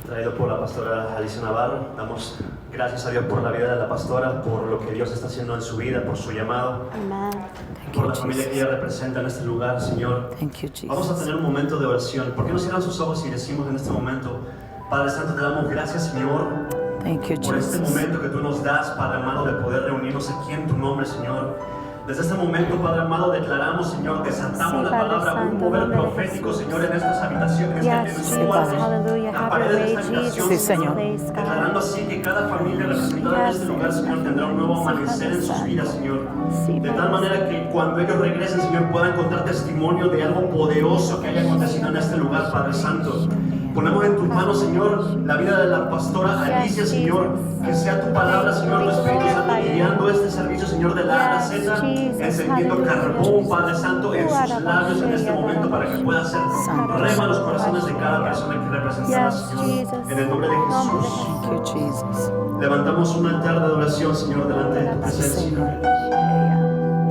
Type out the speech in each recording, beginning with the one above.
traído por la pastora Alicia Navarro. Damos gracias a Dios por la vida de la pastora, por lo que Dios está haciendo en su vida, por su llamado, por la familia que ella representa en este lugar, Señor. Vamos a tener un momento de oración. ¿Por qué no cierran sus ojos y decimos en este momento: Padre Santo, te damos gracias, Señor, por este momento que tú nos das, Padre amado, de poder reunirnos aquí en tu nombre, Señor. Desde este momento, Padre amado, declaramos, Señor, desatamos la palabra, un mover profético, Señor, en estas habitaciones, en sus cuartos, las paredes de esta habitación, Sí, Señor. declarando así que cada familia representada en este lugar, Señor, tendrá un nuevo amanecer en sus vidas, Señor. De tal manera que cuando ellos regresen, Señor, puedan contar testimonio de algo poderoso que haya acontecido en este lugar, Padre Santo. Ponemos en tus manos, Señor, la vida de la pastora Alicia, Señor. Que sea tu palabra, Señor, tu Espíritu Santo, guiando este servicio, Señor, de la A a la Z, encendiendo carbón, Padre Santo, en sus labios en este momento, para que pueda hacer rema los corazones de cada persona que representa, Señor. En el nombre de Jesús. Levantamos un altar de adoración, Señor, delante de tu presencia.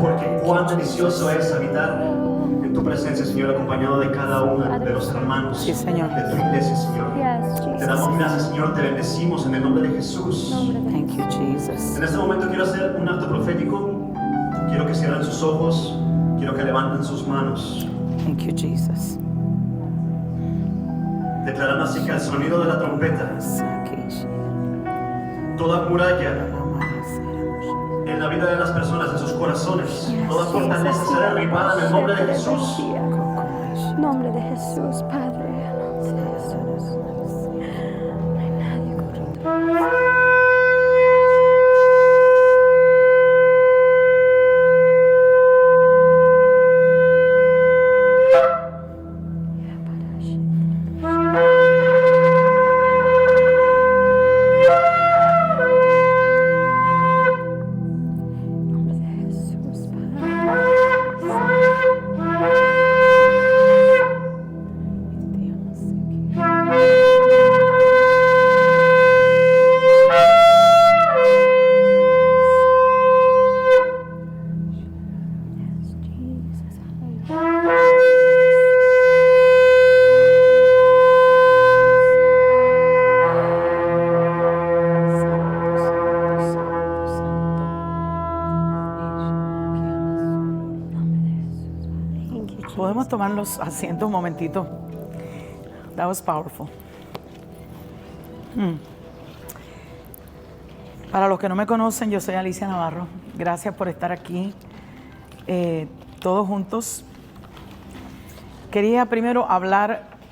Porque cuán delicioso es habitar en tu presencia, Señor, acompañado de cada uno de los hermanos Sí, Señor. de tu iglesia, Señor. Te damos gracias, Señor, te bendecimos en el nombre de Jesús. Thank you, Jesus. En este momento quiero hacer un acto profético. Quiero que cierren sus ojos, quiero que levanten sus manos, Thank you, Jesus. declarando así que al sonido de la trompeta, toda muralla en la vida de las personas, en sus corazones, toda fortaleza será derribada en el nombre de Jesús. En nombre de Jesús, Padre. En nombre de Jesús. No hay nadie correcto. Podemos tomar los asientos un momentito. That was powerful. Para los que no me conocen, yo soy Alicia Navarro. Gracias por estar aquí todos juntos. Quería primero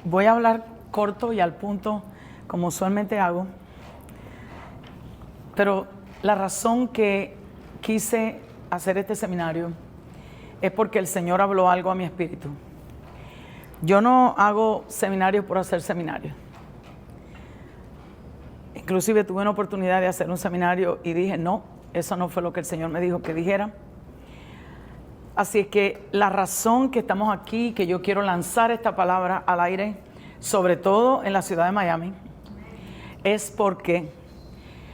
voy a hablar corto y al punto, como usualmente hago. Pero la razón que quise hacer este seminario es porque el Señor habló algo a mi espíritu. Yo no hago seminarios por hacer seminarios. Inclusive tuve una oportunidad de hacer un seminario y dije, no, eso no fue lo que el Señor me dijo que dijera. Así es que la razón que estamos aquí, que yo quiero lanzar esta palabra al aire, sobre todo en la ciudad de Miami, es porque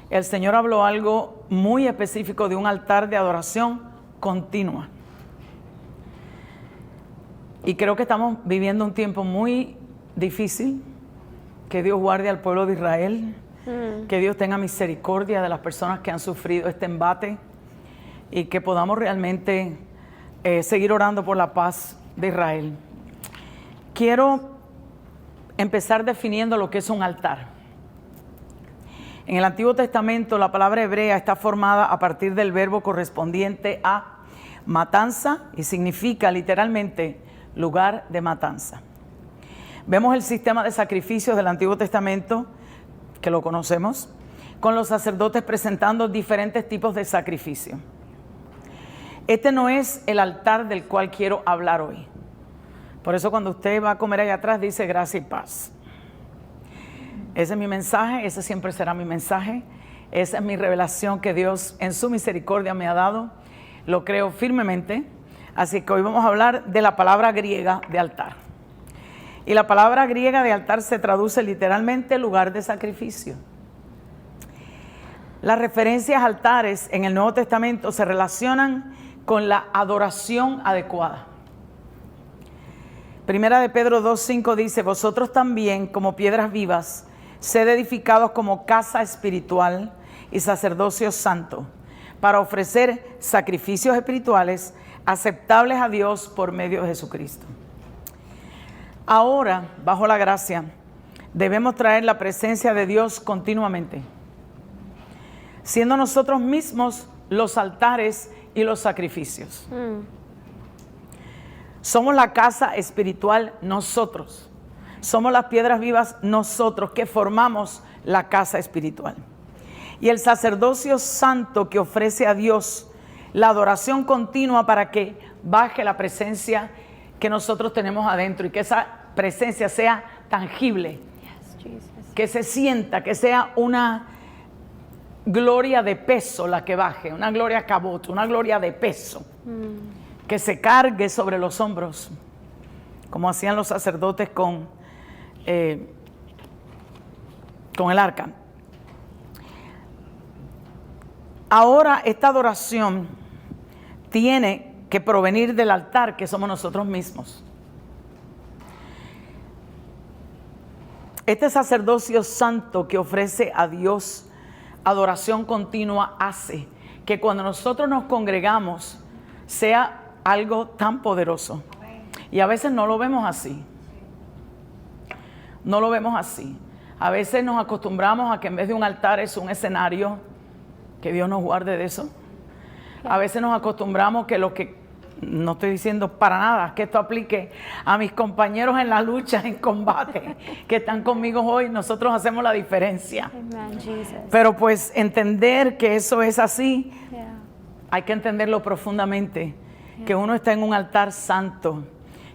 el Señor habló algo muy específico de un altar de adoración continua. Y creo que estamos viviendo un tiempo muy difícil. Que Dios guarde al pueblo de Israel. Que Dios tenga misericordia de las personas que han sufrido este embate. Y que podamos realmente seguir orando por la paz de Israel. Quiero empezar definiendo lo que es un altar. En el Antiguo Testamento la palabra hebrea está formada a partir del verbo correspondiente a matanza y significa literalmente lugar de matanza. Vemos el sistema de sacrificios del Antiguo Testamento, que lo conocemos, con los sacerdotes presentando diferentes tipos de sacrificio. Este no es el altar del cual quiero hablar hoy. Por eso cuando usted va a comer allá atrás dice gracia y paz. Ese es mi mensaje, ese siempre será mi mensaje. Esa es mi revelación que Dios en su misericordia me ha dado. Lo creo firmemente. Así que hoy vamos a hablar de la palabra griega de altar. Y la palabra griega de altar se traduce literalmente lugar de sacrificio. Las referencias a altares en el Nuevo Testamento se relacionan con la adoración adecuada. Primera de Pedro 2:5 dice: vosotros también, como piedras vivas, sed edificados como casa espiritual y sacerdocio santo, para ofrecer sacrificios espirituales aceptables a Dios por medio de Jesucristo. Ahora, bajo la gracia, debemos traer la presencia de Dios continuamente, siendo nosotros mismos los altares y los sacrificios. Somos la casa espiritual nosotros. Somos las piedras vivas nosotros que formamos la casa espiritual. Y el sacerdocio santo que ofrece a Dios la adoración continua para que baje la presencia que nosotros tenemos adentro y que esa presencia sea tangible, que se sienta, que sea una gloria de peso la que baje, una gloria cabot, una gloria de peso, que se cargue sobre los hombros, como hacían los sacerdotes con el arca. Ahora esta adoración tiene que provenir del altar que somos nosotros mismos. Este sacerdocio santo que ofrece a Dios adoración continua hace que cuando nosotros nos congregamos sea algo tan poderoso. Y a veces no lo vemos así. No lo vemos así. A veces nos acostumbramos a que en vez de un altar es un escenario, que Dios nos guarde de eso. A veces nos acostumbramos que lo que, no estoy diciendo para nada que esto aplique a mis compañeros en la lucha, en combate, que están conmigo hoy, nosotros hacemos la diferencia. Amen, Jesus. Pero pues entender que eso es así, Yeah. hay que entenderlo profundamente, que uno está en un altar santo,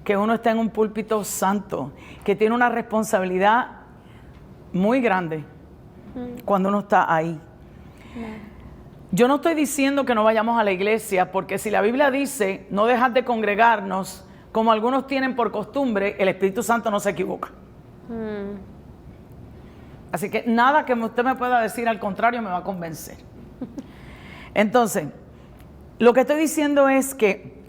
que uno está en un púlpito santo, que tiene una responsabilidad muy grande cuando uno está ahí. Yo no estoy diciendo que no vayamos a la iglesia, porque si la Biblia dice no dejad de congregarnos, como algunos tienen por costumbre, el Espíritu Santo no se equivoca. Así que nada que usted me pueda decir al contrario me va a convencer. Entonces, lo que estoy diciendo es que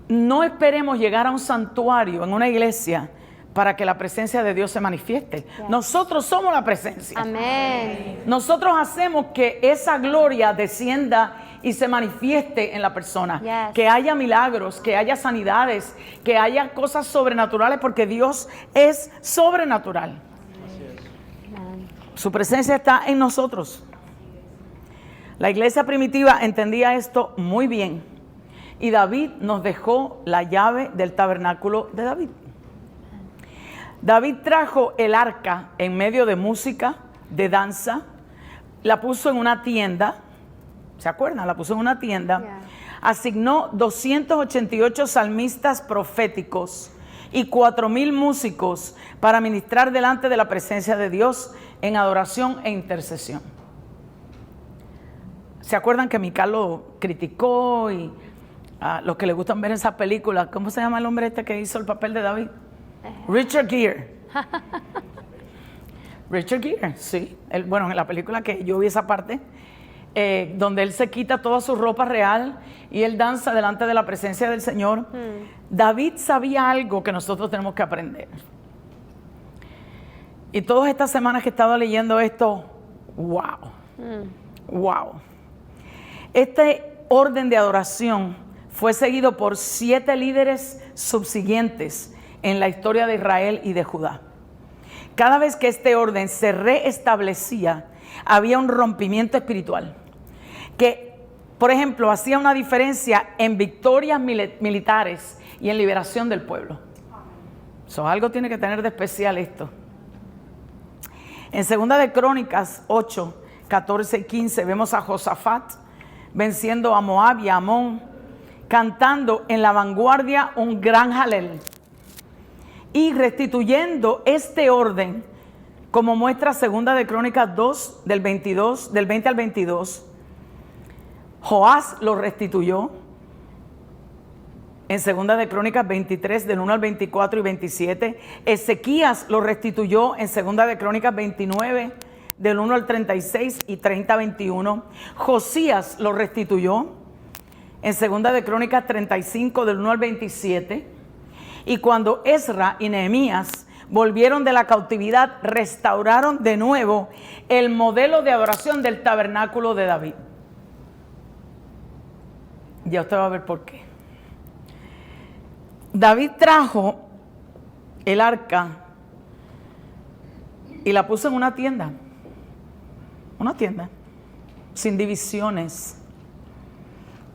no esperemos llegar a un santuario en una iglesia para que la presencia de Dios se manifieste. Nosotros somos la presencia. Amén. Nosotros hacemos que esa gloria descienda y se manifieste en la persona. Yes. Que haya milagros, que haya sanidades, que haya cosas sobrenaturales, porque Dios es sobrenatural. Su presencia está en nosotros. La iglesia primitiva entendía esto muy bien. Y David nos dejó la llave del tabernáculo de David. David trajo el arca en medio de música, de danza, la puso en una tienda, ¿se acuerdan? La puso en una tienda, Yeah. asignó 288 salmistas proféticos y 4,000 músicos para ministrar delante de la presencia de Dios en adoración e intercesión. ¿Se acuerdan que Mical lo criticó? Y a los que les gustan ver esa película, ¿cómo se llama el hombre este que hizo el papel de David? Richard Gere. Richard Gere, sí. Bueno, en la película que yo vi esa parte, donde él se quita toda su ropa real y él danza delante de la presencia del Señor. David sabía algo que nosotros tenemos que aprender. Y todas estas semanas que he estado leyendo esto, wow, wow. Este orden de adoración fue seguido por 7 líderes subsiguientes en la historia de Israel y de Judá. Cada vez que este orden se reestablecía, había un rompimiento espiritual que, por ejemplo, hacía una diferencia en victorias militares y en liberación del pueblo. Algo tiene que tener de especial esto. En 2 de Crónicas 8, 14 y 15 vemos a Josafat venciendo a Moab y a Amón, cantando en la vanguardia un gran jalel y restituyendo este orden, como muestra 2 de Crónicas 2, del 20 al 22. Joás lo restituyó en 2 de Crónicas 23, del 1 al 24 y 27. Ezequías lo restituyó en 2 de Crónicas 29, del 1 al 36 y 30 al 21. Josías lo restituyó en 2 de Crónicas 35, del 1 al 27. Y cuando Ezra y Nehemías volvieron de la cautividad, restauraron de nuevo el modelo de adoración del tabernáculo de David. Ya usted va a ver por qué. David trajo el arca y la puso en una tienda, sin divisiones.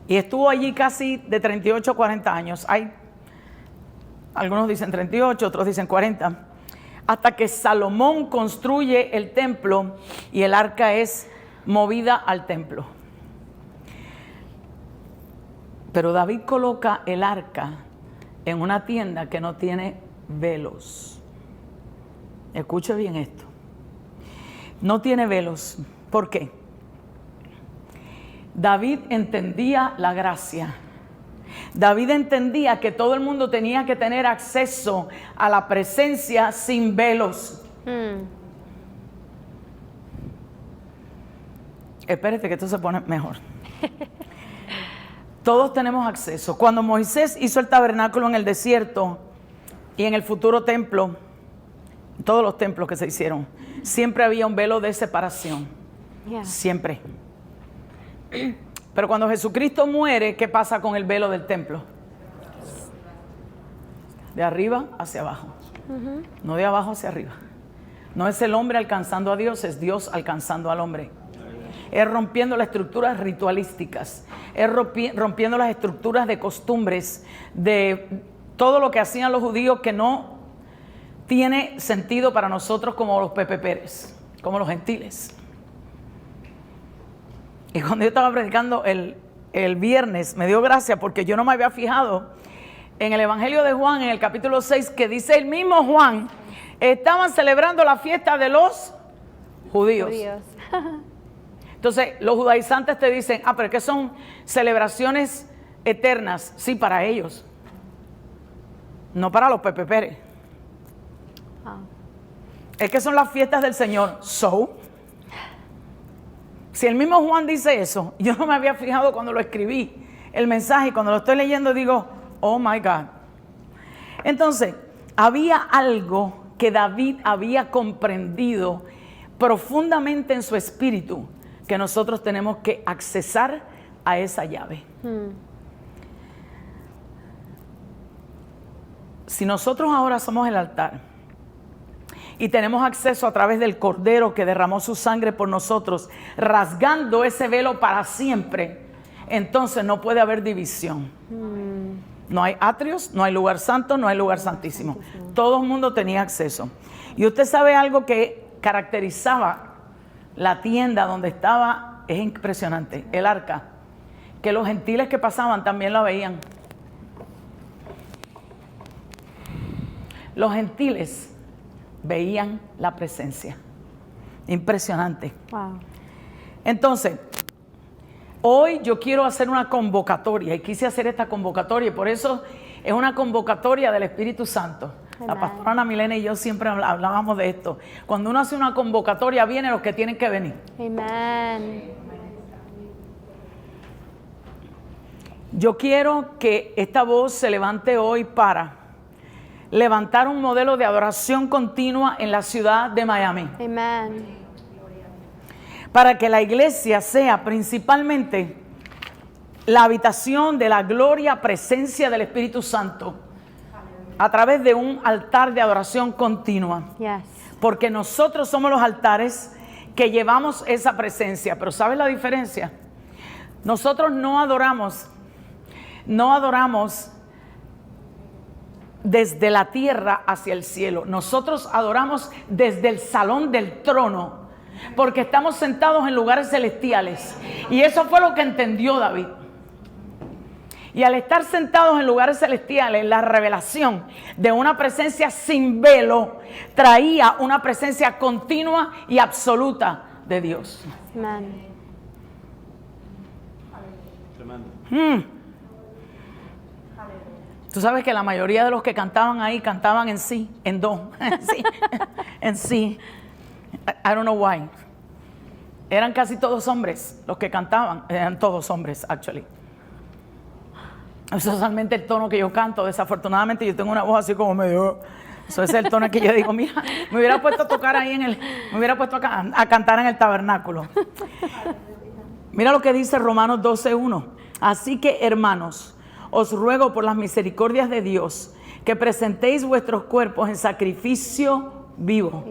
Y estuvo allí casi de 38 a 40 años. Algunos dicen 38, otros dicen 40. Hasta que Salomón construye el templo y el arca es movida al templo. Pero David coloca el arca en una tienda que no tiene velos. Escuche bien esto. No tiene velos. ¿Por qué? David entendía la gracia. David entendía que todo el mundo tenía que tener acceso a la presencia sin velos. Espérate que esto se pone mejor. Todos tenemos acceso. Cuando Moisés hizo el tabernáculo en el desierto y en el futuro templo, todos los templos que se hicieron, siempre había un velo de separación. Siempre. Pero cuando Jesucristo muere, ¿qué pasa con el velo del templo? De arriba hacia abajo. No de abajo hacia arriba. No es el hombre alcanzando a Dios, es Dios alcanzando al hombre. Es rompiendo las estructuras ritualísticas, es rompiendo las estructuras de costumbres, de todo lo que hacían los judíos que no tiene sentido para nosotros como los Pepe Pérez, como los gentiles. Y cuando yo estaba predicando el viernes, me dio gracia porque yo no me había fijado en el Evangelio de Juan, en el capítulo 6, que dice el mismo Juan, estaban celebrando la fiesta de los judíos. Entonces, los judaizantes te dicen, pero es que son celebraciones eternas. Sí, para ellos. No para los Pepe Pérez. Es que son las fiestas del Señor. Si el mismo Juan dice eso, yo no me había fijado cuando lo escribí, el mensaje, y cuando lo estoy leyendo digo, oh my God. Entonces, había algo que David había comprendido profundamente en su espíritu, que nosotros tenemos que accesar a esa llave. Si nosotros ahora somos el altar y tenemos acceso a través del Cordero que derramó su sangre por nosotros, rasgando ese velo para siempre, entonces no puede haber división. No hay atrios, no hay lugar santo, no hay lugar santísimo. Todo el mundo tenía acceso. Y usted sabe algo que caracterizaba la tienda donde estaba, es impresionante, el arca, que los gentiles que pasaban también la veían. Los gentiles veían la presencia. Impresionante. Wow. Entonces, hoy yo quiero hacer una convocatoria y quise hacer esta convocatoria y por eso es una convocatoria del Espíritu Santo. La pastora Ana Milena y yo siempre hablábamos de esto. Cuando uno hace una convocatoria, vienen los que tienen que venir. Amén. Yo quiero que esta voz se levante hoy para levantar un modelo de adoración continua en la ciudad de Miami. Amén. Para que la iglesia sea principalmente la habitación de la gloria, presencia del Espíritu Santo a través de un altar de adoración continua. Yes. Porque nosotros somos los altares que llevamos esa presencia. Pero ¿sabes la diferencia? Nosotros no adoramos desde la tierra hacia el cielo. Nosotros adoramos desde el salón del trono, porque estamos sentados en lugares celestiales. Y eso fue lo que entendió David. Y al estar sentados en lugares celestiales, la revelación de una presencia sin velo traía una presencia continua y absoluta de Dios. Amén. Tú sabes que la mayoría de los que cantaban ahí cantaban en sí, en do, en sí. I don't know why. Eran casi todos hombres los que cantaban, eran todos hombres, actually. Es totalmente el tono que yo canto. Desafortunadamente yo tengo una voz así como medio, Eso es el tono que yo digo, mira, me hubiera puesto a tocar ahí me hubiera puesto a cantar en el tabernáculo. Mira lo que dice Romanos 12:1. Así que, hermanos, os ruego por las misericordias de Dios que presentéis vuestros cuerpos en sacrificio vivo,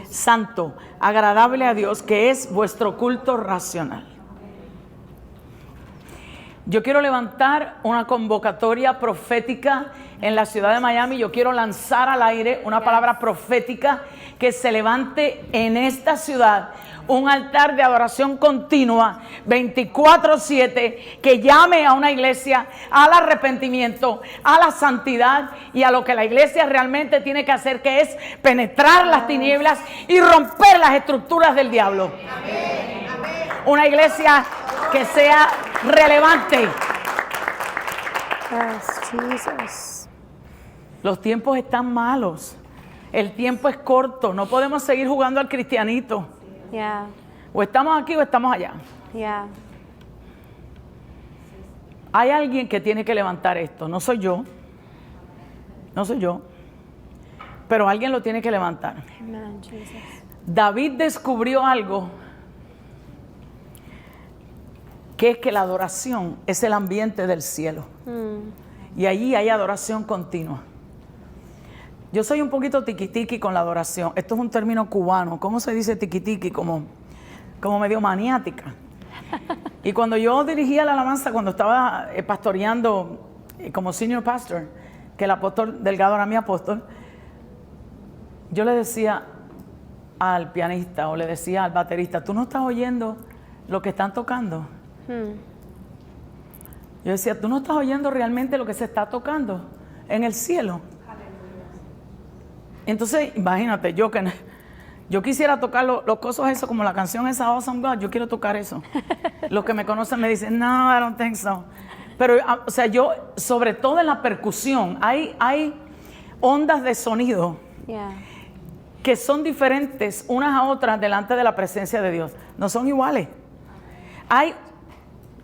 santo, agradable a Dios, que es vuestro culto racional. Yo quiero levantar una convocatoria profética en la ciudad de Miami. Yo quiero lanzar al aire una palabra profética que se levante en esta ciudad un altar de adoración continua 24/7 que llame a una iglesia al arrepentimiento, a la santidad y a lo que la iglesia realmente tiene que hacer, que es penetrar las tinieblas y romper las estructuras del diablo. Una iglesia que sea relevante. Yes, Jesus. Los tiempos están malos. El tiempo es corto. No podemos seguir jugando al cristianito. Yeah, O estamos aquí o estamos allá. yeah. Hay alguien que tiene que levantar esto. No soy yo. No soy yo. Pero alguien lo tiene que levantar. Amen, Jesus. David descubrió algo, que es que la adoración es el ambiente del cielo. Y allí hay adoración continua. Yo soy un poquito tiquitiqui con la adoración. Esto es un término cubano. ¿Cómo se dice tiquitiqui? Como medio maniática. Y cuando yo dirigía la alabanza, cuando estaba pastoreando como senior pastor, que el apóstol Delgado era mi apóstol, yo le decía al pianista o le decía al baterista, ¿tú no estás oyendo lo que están tocando? Yo decía, ¿tú no estás oyendo realmente lo que se está tocando en el cielo? Entonces, imagínate, yo quisiera tocar los cosas eso, como la canción esa, Awesome God, yo quiero tocar eso. Los que me conocen me dicen, no, I don't think so. Pero, o sea, yo, sobre todo en la percusión, hay ondas de sonido Yeah. que son diferentes unas a otras delante de la presencia de Dios. No son iguales.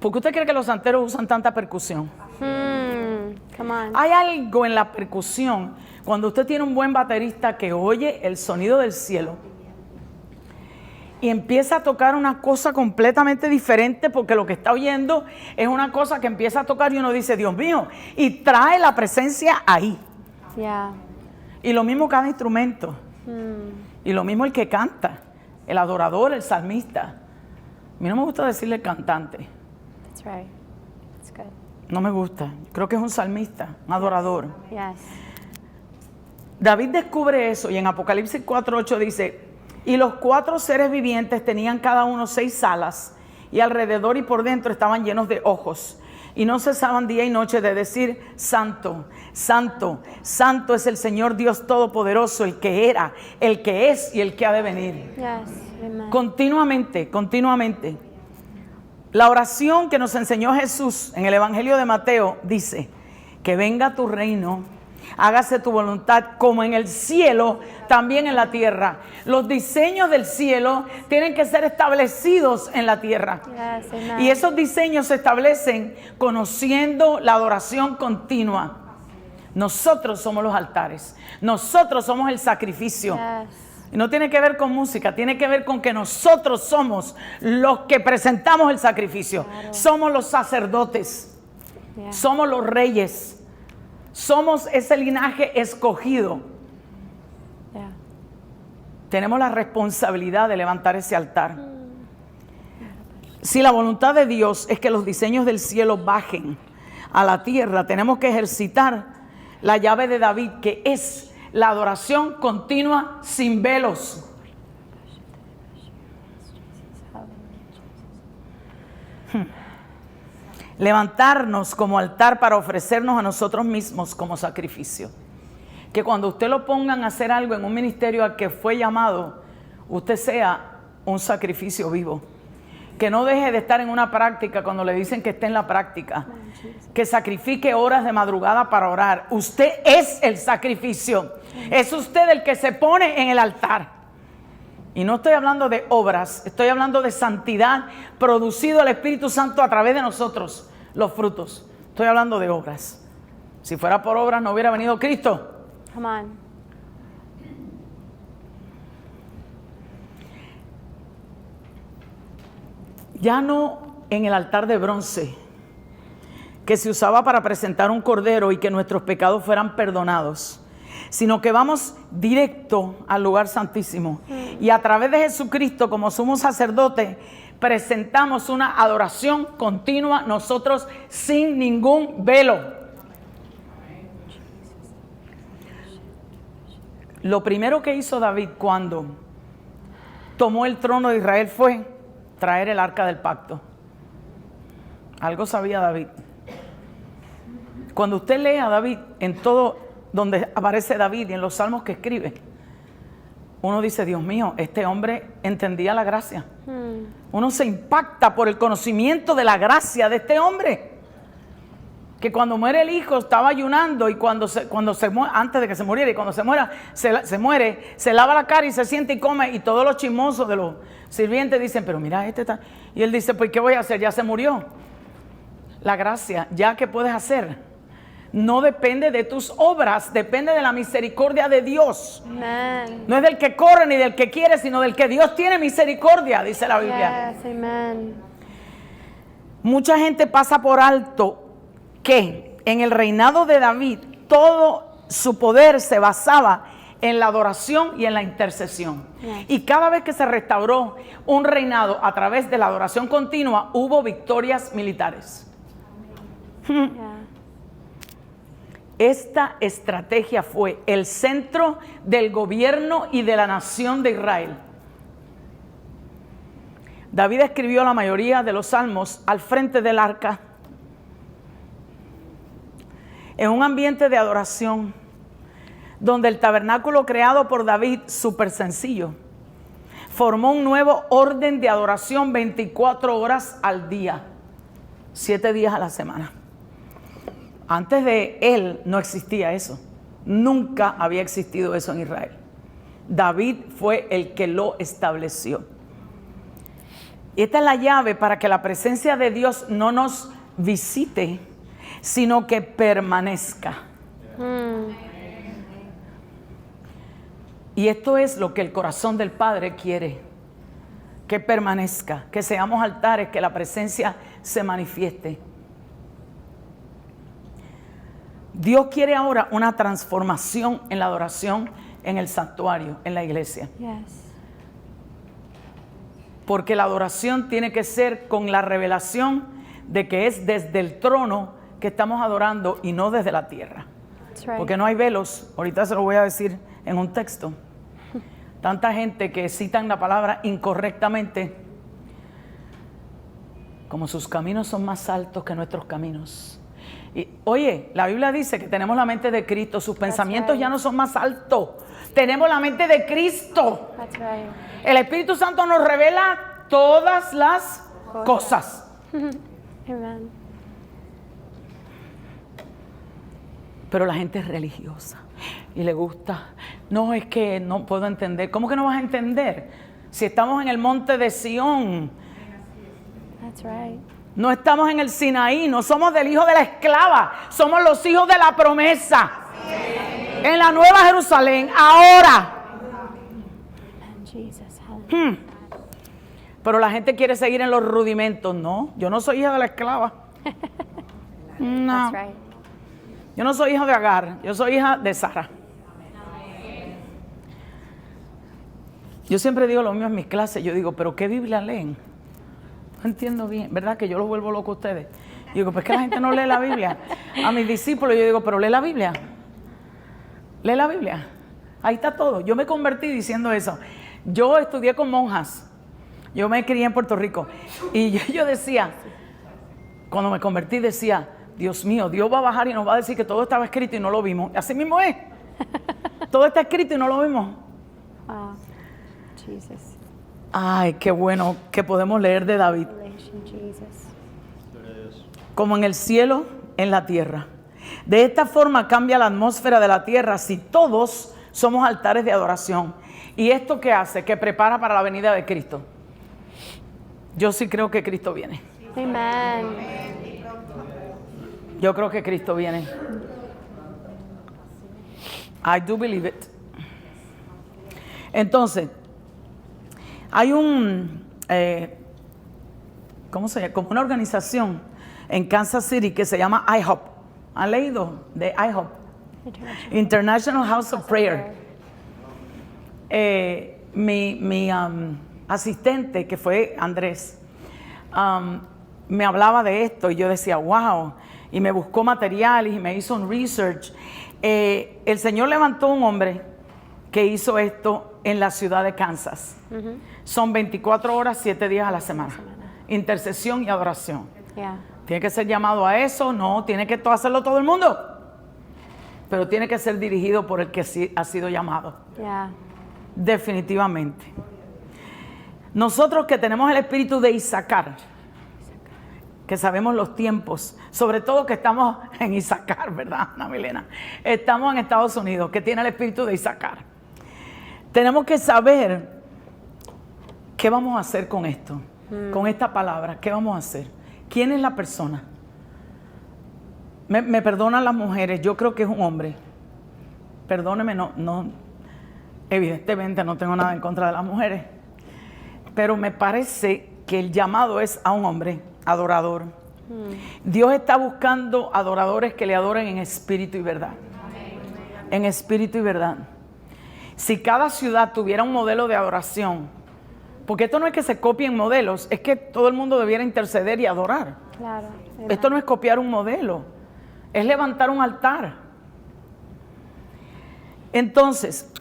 ¿Por qué usted cree que los santeros usan tanta percusión? Come on. Hay algo en la percusión, cuando usted tiene un buen baterista que oye el sonido del cielo y empieza a tocar una cosa completamente diferente, porque lo que está oyendo es una cosa que empieza a tocar y uno dice, Dios mío, y trae la presencia ahí. Yeah. Y lo mismo cada instrumento. Y lo mismo el que canta, el adorador, el salmista. A mí no me gusta decirle el cantante. That's right. That's good. No me gusta. Creo que es un salmista, un adorador. Yes. David descubre eso y en Apocalipsis 4:8 dice, y los 4 seres vivientes tenían cada uno 6 alas y alrededor y por dentro estaban llenos de ojos y no cesaban día y noche de decir, santo, santo, santo es el Señor Dios Todopoderoso, el que era, el que es y el que ha de venir. Yes. Amen. Continuamente, continuamente. La oración que nos enseñó Jesús en el Evangelio de Mateo dice, que venga tu reino, hágase tu voluntad como en el cielo, también en la tierra. Los diseños del cielo tienen que ser establecidos en la tierra. Yes. Amen. Y esos diseños se establecen conociendo la adoración continua. Nosotros somos los altares, nosotros somos el sacrificio. Yes. Y no tiene que ver con música, tiene que ver con que nosotros somos los que presentamos el sacrificio. Claro. Somos los sacerdotes, Yeah. somos los reyes, somos ese linaje escogido. Yeah. Tenemos la responsabilidad de levantar ese altar. Si la voluntad de Dios es que los diseños del cielo bajen a la tierra, tenemos que ejercitar la llave de David, que es la adoración continua sin velos. Levantarnos como altar para ofrecernos a nosotros mismos como sacrificio. Que cuando usted lo pongan a hacer algo en un ministerio al que fue llamado, usted sea un sacrificio vivo. Que no deje de estar en una práctica cuando le dicen que esté en la práctica. Que sacrifique horas de madrugada para orar. Usted es el sacrificio. Es usted el que se pone en el altar. Y no estoy hablando de obras, estoy hablando de santidad producido al Espíritu Santo a través de nosotros, los frutos. Estoy hablando de obras. Si fuera por obras no hubiera venido Cristo. Come on. Ya no en el altar de bronce que se usaba para presentar un cordero y que nuestros pecados fueran perdonados, sino que vamos directo al lugar santísimo y a través de Jesucristo como sumo sacerdote presentamos una adoración continua nosotros sin ningún velo. Lo primero que hizo David cuando tomó el trono de Israel fue traer el arca del pacto. Algo sabía David. Cuando usted lee a David en todo donde aparece David y en los salmos que escribe, uno dice, Dios mío, este hombre entendía la gracia. Uno se impacta por el conocimiento de la gracia de este hombre. Que cuando muere el hijo estaba ayunando y cuando se muere, antes de que se muriera, y cuando se muere, se lava la cara y se siente y come, y todos los chismosos de los sirvientes dicen, pero mira, este está. Y él dice, pues ¿qué voy a hacer? Ya se murió. La gracia, ya que puedes hacer, no depende de tus obras, depende de la misericordia de Dios. Amen. No es del que corre ni del que quiere, sino del que Dios tiene misericordia, dice la Biblia. Yes, amen. Mucha gente pasa por alto que en el reinado de David todo su poder se basaba en la adoración y en la intercesión. Yes. Y cada vez que se restauró un reinado a través de la adoración continua, hubo victorias militares. Yeah. Esta estrategia fue el centro del gobierno y de la nación de Israel. David escribió la mayoría de los salmos al frente del arca, en un ambiente de adoración, donde el tabernáculo creado por David, súper sencillo, formó un nuevo orden de adoración 24 horas al día, 7 días a la semana. Antes de él no existía eso. Nunca había existido eso en Israel. David fue el que lo estableció. Y esta es la llave para que la presencia de Dios no nos visite, sino que permanezca. Y esto es lo que el corazón del Padre quiere, que permanezca, que seamos altares, que la presencia se manifieste. Dios quiere ahora una transformación en la adoración en el santuario, en la iglesia. Yes. Porque la adoración tiene que ser con la revelación de que es desde el trono que estamos adorando y no desde la tierra. That's right. Porque no hay velos, ahorita se lo voy a decir en un texto. Tanta gente que citan la palabra incorrectamente, como sus caminos son más altos que nuestros caminos. Y, oye, la Biblia dice que tenemos la mente de Cristo, sus pensamientos ya no son más altos, tenemos la mente de Cristo. That's right. El Espíritu Santo nos revela todas las cosas. Amen. Pero la gente es religiosa y le gusta. No, es que no puedo entender. ¿Cómo que no vas a entender? Si estamos en el monte de Sión, That's right. no estamos en el Sinaí, no somos del hijo de la esclava, somos los hijos de la promesa. En la Nueva Jerusalén, ahora. Amen, Jesus. Hallelujah. Pero la gente quiere seguir en los rudimentos. No, yo no soy hija de la esclava. No. That's right. Yo no soy hija de Agar, yo soy hija de Sara. Yo siempre digo lo mismo en mis clases, yo digo, pero ¿qué Biblia leen? No entiendo bien, ¿verdad? Que yo los vuelvo locos a ustedes. Yo digo, pues que la gente no lee la Biblia. A mis discípulos yo digo, pero lee la Biblia. Lee la Biblia. Ahí está todo. Yo me convertí diciendo eso. Yo estudié con monjas. Yo me crié en Puerto Rico. Y yo decía, cuando me convertí decía, Dios mío, Dios va a bajar y nos va a decir que todo estaba escrito y no lo vimos. Así mismo es. Todo está escrito y no lo vimos. Wow. Jesus. Ay, qué bueno que podemos leer de David. Revelation, Jesus. Como en el cielo, en la tierra. De esta forma cambia la atmósfera de la tierra si todos somos altares de adoración. ¿Y esto qué hace? Que prepara para la venida de Cristo. Yo sí creo que Cristo viene. Amen. Yo creo que Cristo viene. I do believe it. Entonces, hay ¿cómo se llama? Como una organización en Kansas City que se llama IHOP. ¿Han leído de IHOP? International House of Prayer. Mi asistente, que fue Andrés, me hablaba de esto y yo decía, wow, y me buscó materiales y me hizo un research. El Señor levantó un hombre que hizo esto en la ciudad de Kansas. Son 24 horas, 7 días a la semana. Intercesión y adoración. Tiene que ser llamado a eso, no, tiene que hacerlo todo el mundo. Pero tiene que ser dirigido por el que ha sido llamado. Definitivamente. Nosotros que tenemos el espíritu de Isaacar, que sabemos los tiempos, sobre todo que estamos en Isaacar, ¿verdad, Ana Milena? Estamos en Estados Unidos, que tiene el espíritu de Isaacar. Tenemos que saber qué vamos a hacer con esto, con esta palabra, qué vamos a hacer. ¿Quién es la persona? Me perdonan las mujeres, yo creo que es un hombre. Perdóneme, no, evidentemente no tengo nada en contra de las mujeres, pero me parece que el llamado es a un hombre adorador. Dios está buscando adoradores que le adoren en espíritu y verdad. En espíritu y verdad. Si cada ciudad tuviera un modelo de adoración, porque esto no es que se copien modelos, es que todo el mundo debiera interceder y adorar. Claro. Esto no es copiar un modelo, es levantar un altar. Entonces,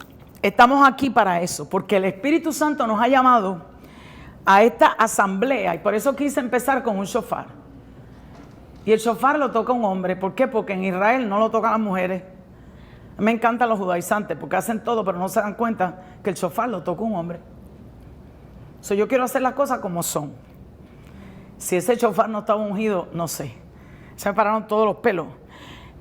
estamos aquí para eso, porque el Espíritu Santo nos ha llamado a esta asamblea, y por eso quise empezar con un shofar. Y el shofar lo toca un hombre. ¿Por qué? Porque en Israel no lo tocan las mujeres. Me encantan los judaizantes porque hacen todo, pero no se dan cuenta que el shofar lo toca un hombre. Yo quiero hacer las cosas como son. Si ese shofar no estaba ungido, no sé. Se me pararon todos los pelos.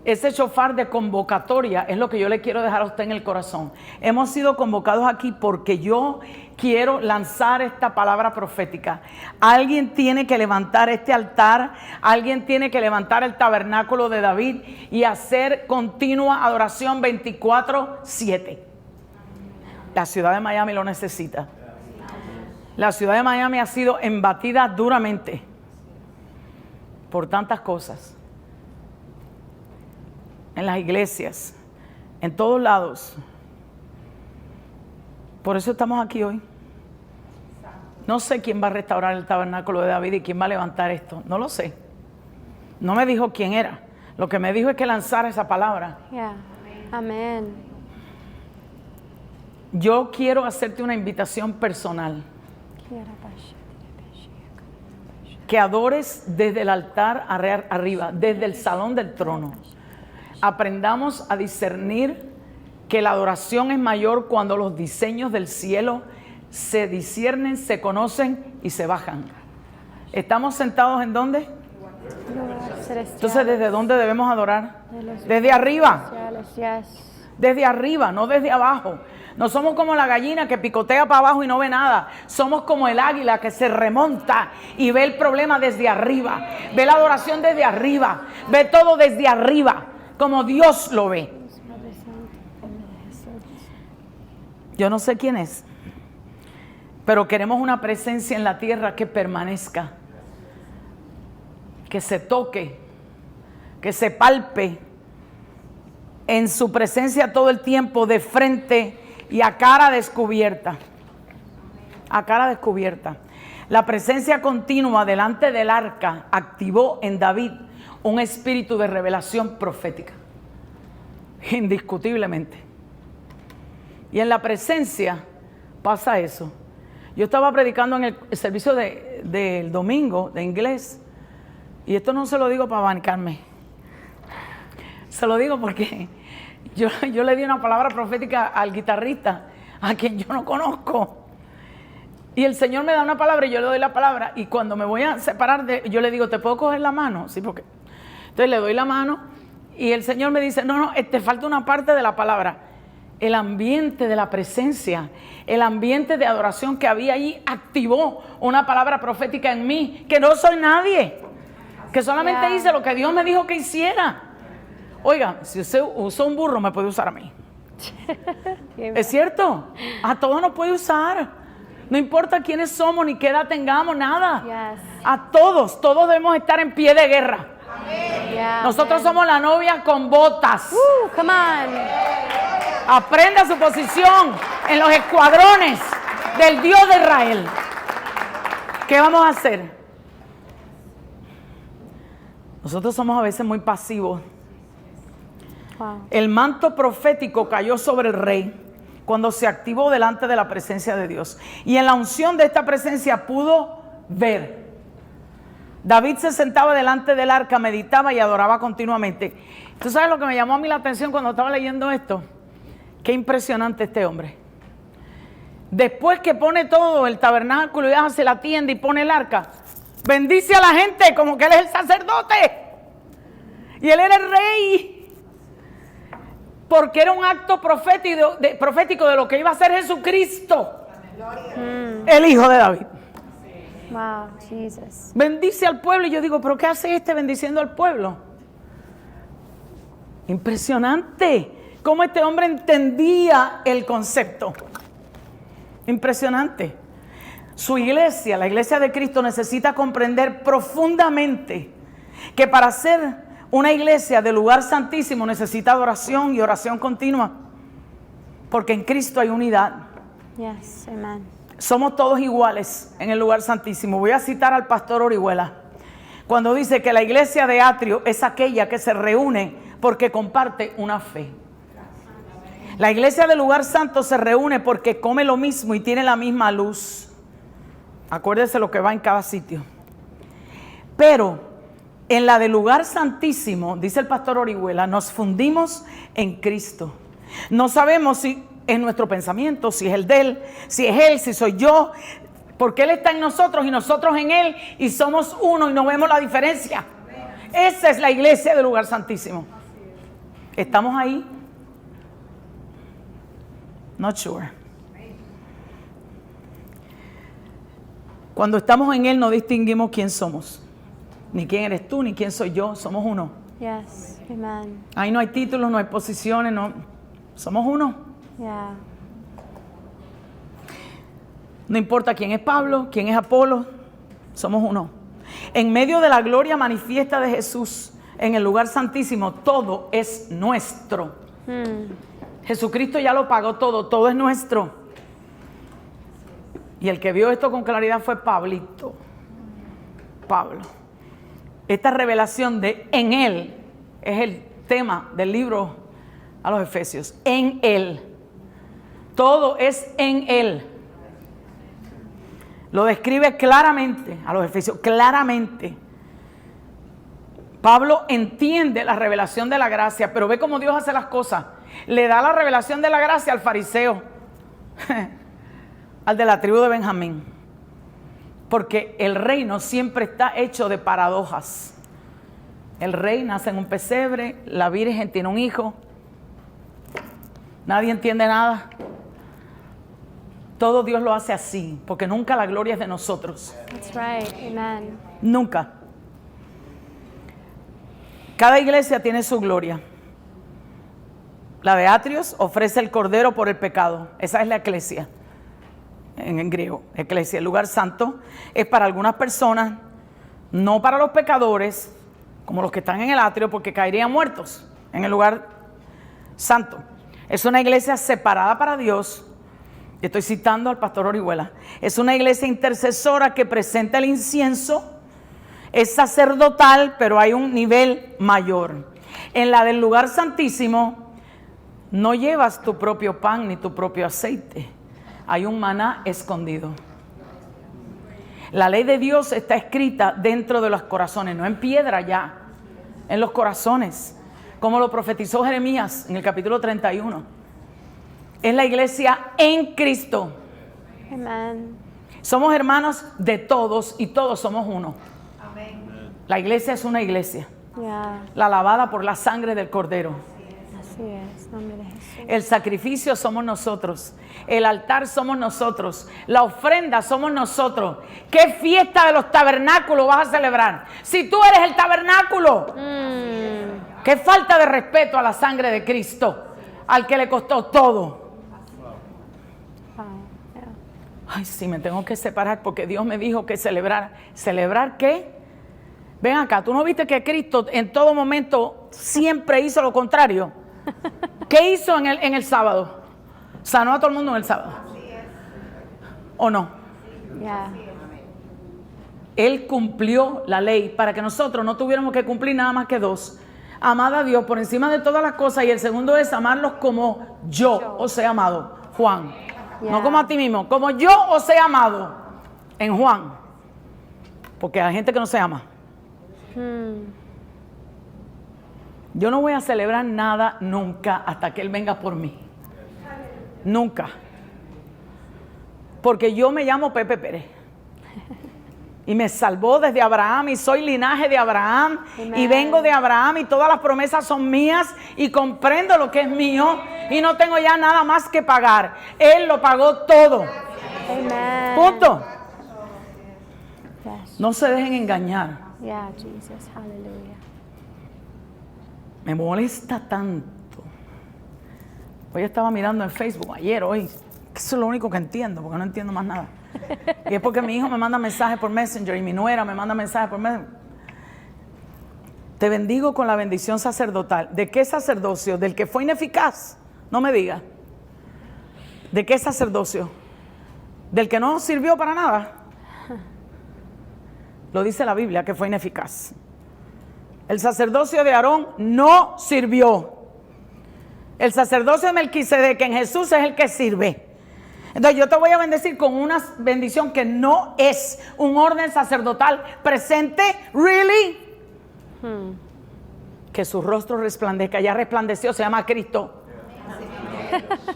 Ese shofar de convocatoria es lo que yo le quiero dejar a usted en el corazón. Hemos sido convocados aquí porque yo quiero lanzar esta palabra profética. Alguien tiene que levantar este altar, alguien tiene que levantar el tabernáculo de David y hacer continua adoración 24/7. La ciudad de Miami lo necesita. La ciudad de Miami ha sido embatida duramente por tantas cosas. En las iglesias, en todos lados. Por eso estamos aquí hoy. No sé quién va a restaurar el tabernáculo de David y quién va a levantar esto. No lo sé. No me dijo quién era. Lo que me dijo es que lanzara esa palabra. Amén. Yo quiero hacerte una invitación personal. Que adores desde el altar arriba, desde el salón del trono. Aprendamos a discernir que la adoración es mayor cuando los diseños del cielo se disciernen, se conocen y se bajan. ¿Estamos sentados en dónde? Entonces, ¿desde dónde debemos adorar? Desde arriba. Desde arriba, no desde abajo. No somos como la gallina que picotea para abajo y no ve nada. Somos como el águila que se remonta y ve el problema desde arriba. Ve la adoración desde arriba. Ve todo desde arriba, como Dios lo ve. Yo no sé quién es, pero queremos una presencia en la tierra que permanezca, que se toque, que se palpe en su presencia todo el tiempo, de frente y a cara descubierta. A cara descubierta. La presencia continua delante del arca activó en David un espíritu de revelación profética, indiscutiblemente. Y en la presencia pasa eso. Yo estaba predicando en el servicio del domingo de inglés, y esto no se lo digo para abanicarme, se lo digo porque yo le di una palabra profética al guitarrista, a quien yo no conozco. Y el Señor me da una palabra y yo le doy la palabra, y cuando me voy a separar, yo le digo, ¿te puedo coger la mano? Sí, porque... Entonces le doy la mano y el Señor me dice, no, te falta una parte de la palabra. El ambiente de la presencia, el ambiente de adoración que había allí activó una palabra profética en mí, que no soy nadie, que solamente hice lo que Dios me dijo que hiciera. Oiga, si usted usó un burro, me puede usar a mí. ¿Es cierto? A todos nos puede usar. No importa quiénes somos ni qué edad tengamos, nada. Yes. A todos debemos estar en pie de guerra. Yeah, Nosotros man. somos la novia con botas. Come on. Aprenda su posición en los escuadrones del Dios de Israel. ¿Qué vamos a hacer? Nosotros somos a veces muy pasivos. Wow. El manto profético cayó sobre el rey cuando se activó delante de la presencia de Dios. Y en la unción de esta presencia pudo ver. David se sentaba delante del arca, meditaba y adoraba continuamente. ¿Tú sabes lo que me llamó a mí la atención cuando estaba leyendo esto? Qué impresionante este hombre. Después que pone todo el tabernáculo y hace la tienda y pone el arca, bendice a la gente como que él es el sacerdote. Y él era el rey. Porque era un acto profético de lo que iba a ser Jesucristo, el hijo de David. Wow, Jesus. Bendice al pueblo. Y yo digo, ¿pero qué hace este bendiciendo al pueblo? Impresionante. Cómo este hombre entendía el concepto. Impresionante. Su iglesia, la iglesia de Cristo, necesita comprender profundamente que para ser una iglesia del lugar santísimo necesita adoración y oración continua. Porque en Cristo hay unidad. Yes, amen. Somos todos iguales en el lugar santísimo. Voy a citar al pastor Orihuela cuando dice que la iglesia de atrio es aquella que se reúne porque comparte una fe. La iglesia del lugar santo se reúne porque come lo mismo y tiene la misma luz. Acuérdese lo que va en cada sitio. Pero en la del lugar santísimo, dice el pastor Orihuela, nos fundimos en Cristo. No sabemos si es nuestro pensamiento, si es el de él, si es él, si soy yo, porque él está en nosotros y nosotros en él y somos uno y no vemos la diferencia. Esa es la iglesia del lugar santísimo. ¿Estamos ahí? Not sure. Cuando estamos en él no distinguimos quién somos, ni quién eres tú, ni quién soy yo, somos uno. Yes, amen. Ahí no hay títulos, no hay posiciones, no, somos uno. Yeah. No importa quién es Pablo, quién es Apolo, somos uno. En medio de la gloria manifiesta de Jesús, en el lugar santísimo, todo es nuestro. Jesucristo ya lo pagó todo, todo es nuestro. Y el que vio esto con claridad fue Pablo. Esta revelación de en Él es el tema del libro a los Efesios. En Él. Todo es en Él. Lo describe claramente a los Efesios, claramente. Pablo entiende la revelación de la gracia, pero ve cómo Dios hace las cosas. Le da la revelación de la gracia al fariseo, al de la tribu de Benjamín. Porque el reino siempre está hecho de paradojas. El rey nace en un pesebre, la virgen tiene un hijo. Nadie entiende nada. Todo Dios lo hace así, porque nunca la gloria es de nosotros. That's right, amen. Nunca. Cada iglesia tiene su gloria. La de Atrios ofrece el cordero por el pecado. Esa es la eclesia. En griego, eclesia, el lugar santo, es para algunas personas, no para los pecadores, como los que están en el atrio, porque caerían muertos en el lugar santo. Es una iglesia separada para Dios. Estoy citando al pastor Orihuela. Es una iglesia intercesora que presenta el incienso, es sacerdotal, pero hay un nivel mayor. En la del lugar santísimo, no llevas tu propio pan ni tu propio aceite. Hay un maná escondido. La ley de Dios está escrita dentro de los corazones, no en piedra ya, en los corazones, como lo profetizó Jeremías en el capítulo 31. Es la iglesia en Cristo. Amen. Somos hermanos de todos y todos somos uno. La iglesia es una iglesia, Yeah. la lavada por la sangre del Cordero. Así es, en nombre de Jesús. El sacrificio somos nosotros. El altar somos nosotros. La ofrenda somos nosotros. ¿Qué fiesta de los tabernáculos vas a celebrar? Si tú eres el tabernáculo. Qué falta de respeto a la sangre de Cristo, al que le costó todo. Wow. Yeah. Ay, sí, me tengo que separar porque Dios me dijo que celebrar. ¿Celebrar qué? Ven acá, ¿tú no viste que Cristo en todo momento siempre hizo lo contrario? ¿Qué hizo en el sábado? Sanó a todo el mundo en el sábado. ¿O no? Yeah. Él cumplió la ley para que nosotros no tuviéramos que cumplir nada más que dos. Amar a Dios por encima de todas las cosas, y el segundo es amarlos como yo os he amado. Juan. Yeah. No como a ti mismo, como yo os he amado. En Juan. Porque hay gente que no se ama. Yo no voy a celebrar nada nunca hasta que Él venga por mí. Nunca. Porque yo me llamo Pepe Pérez. Y me salvó desde Abraham y soy linaje de Abraham. Amen. Y vengo de Abraham y todas las promesas son mías y comprendo lo que es mío y no tengo ya nada más que pagar. Él lo pagó todo. Amen. Punto. Yes. No se dejen engañar. Yeah, Jesus. Hallelujah. Me molesta tanto. Hoy estaba mirando en Facebook, hoy. Eso es lo único que entiendo, porque no entiendo más nada. Y es porque mi hijo me manda mensajes por Messenger y mi nuera me manda mensajes por Messenger. Te bendigo con la bendición sacerdotal. ¿De qué sacerdocio? ¿Del que fue ineficaz? No me diga. ¿De qué sacerdocio? ¿Del que no sirvió para nada? Lo dice la Biblia, que fue ineficaz. El sacerdocio de Aarón no sirvió. El sacerdocio de Melquisedec en Jesús es el que sirve. Entonces yo te voy a bendecir con una bendición que no es un orden sacerdotal presente. ¿Really? Que su rostro resplandezca. Ya resplandeció, se llama Cristo.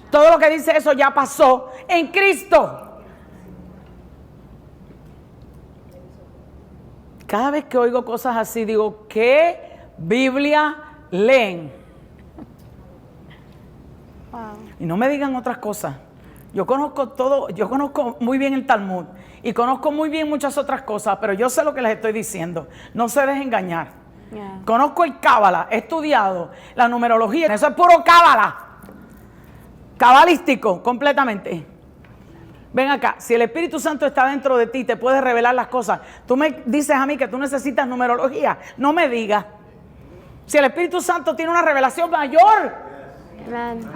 Todo lo que dice eso ya pasó en Cristo. Cada vez que oigo cosas así digo, ¿qué Biblia leen? Wow. Y no me digan otras cosas. Yo conozco todo, yo conozco muy bien el Talmud y conozco muy bien muchas otras cosas, pero yo sé lo que les estoy diciendo. No se dejen engañar. Yeah. Conozco el Cábala, he estudiado la numerología. Eso es puro Cábala. Cabalístico, completamente. Ven acá, si el Espíritu Santo está dentro de ti, te puede revelar las cosas. Tú me dices a mí que tú necesitas numerología. No me digas. Si el Espíritu Santo tiene una revelación mayor. Amen.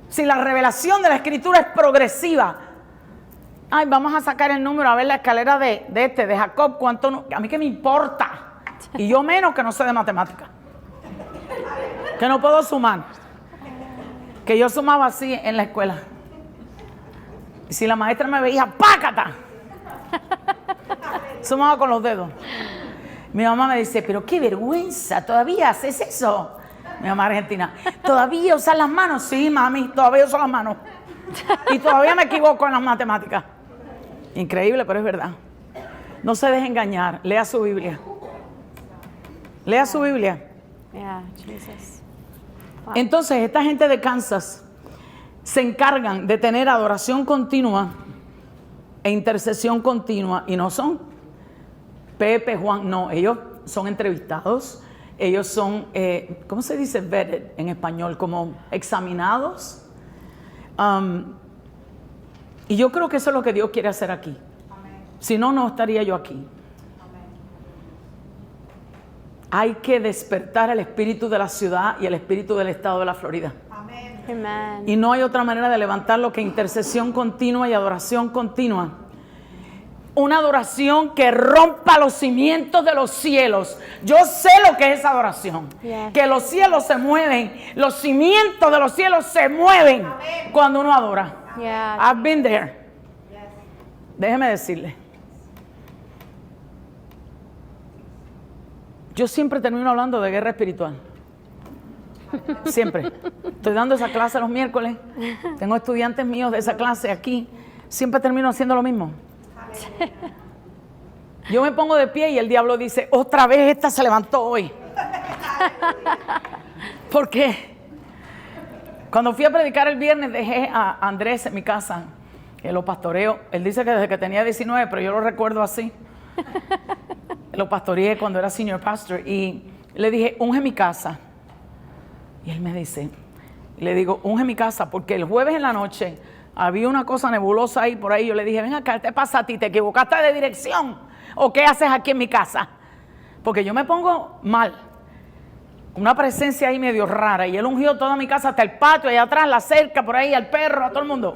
Si la revelación de la Escritura es progresiva. Ay, vamos a sacar el número, a ver la escalera de Jacob, cuánto, a mí qué me importa. Y yo menos, que no sé de matemáticas. Que no puedo sumar. Que yo sumaba así en la escuela. Y si la maestra me veía, ¡pácata! Sumaba con los dedos. Mi mamá me dice, pero qué vergüenza, ¿todavía haces eso? Mi mamá argentina, ¿todavía usas las manos? Sí, mami, todavía uso las manos. Y todavía me equivoco en las matemáticas. Increíble, pero es verdad. No se deje engañar, lea su Biblia. Lea su Biblia. Yeah, Jesus. Wow. Entonces, esta gente de Kansas se encargan de tener adoración continua e intercesión continua. Y no son Pepe, Juan, no, ellos son entrevistados. Ellos son, ¿cómo se dice vetted en español? Como examinados. Y yo creo que eso es lo que Dios quiere hacer aquí. Si no, no estaría yo aquí. Hay que despertar el espíritu de la ciudad y el espíritu del estado de la Florida. Amen. Y no hay otra manera de levantarlo que intercesión continua y adoración continua. Una adoración que rompa los cimientos de los cielos. Yo sé lo que es adoración. Yeah. Que los cielos se mueven. Los cimientos de los cielos se mueven cuando uno adora. Yeah. I've been there. Déjeme decirle. Yo siempre termino hablando de guerra espiritual. Siempre. Estoy dando esa clase los miércoles. Tengo estudiantes míos de esa clase aquí. Siempre termino haciendo lo mismo. Yo me pongo de pie y el diablo dice, otra vez esta se levantó hoy. ¿Por qué? Cuando fui a predicar el viernes dejé a Andrés en mi casa, que lo pastoreo. Él dice que desde que tenía 19, pero yo lo recuerdo así. Lo pastoreé cuando era senior pastor y le dije, unge mi casa. Y él me dice, le digo, unge mi casa porque el jueves en la noche Había una cosa nebulosa ahí por ahí. Yo le dije, ven acá, ¿qué te pasa a ti? ¿Te equivocaste de dirección? ¿O qué haces aquí en mi casa? Porque yo me pongo mal. Una presencia ahí medio rara. Y él ungió toda mi casa hasta el patio, allá atrás, la cerca, por ahí, al perro, a todo el mundo.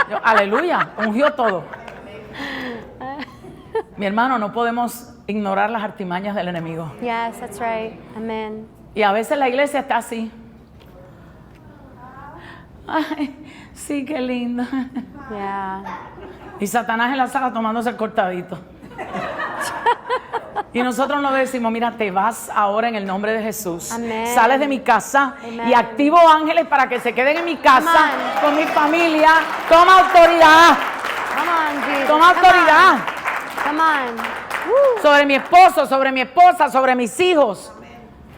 Yo, aleluya, ungió todo. Mi hermano, no podemos ignorar las artimañas del enemigo. Yes, that's right. Amen. Y a veces la iglesia está así. Ay, sí, qué lindo. Yeah. Y Satanás en la sala tomándose el cortadito. Y nosotros nos decimos, mira, te vas ahora en el nombre de Jesús. Amén. Sales de mi casa Amén. y activo ángeles para que se queden en mi casa Come con mi familia. Toma autoridad. Come on, Jesus. Toma autoridad Come on. Woo. sobre mi esposo, sobre mi esposa, sobre mis hijos.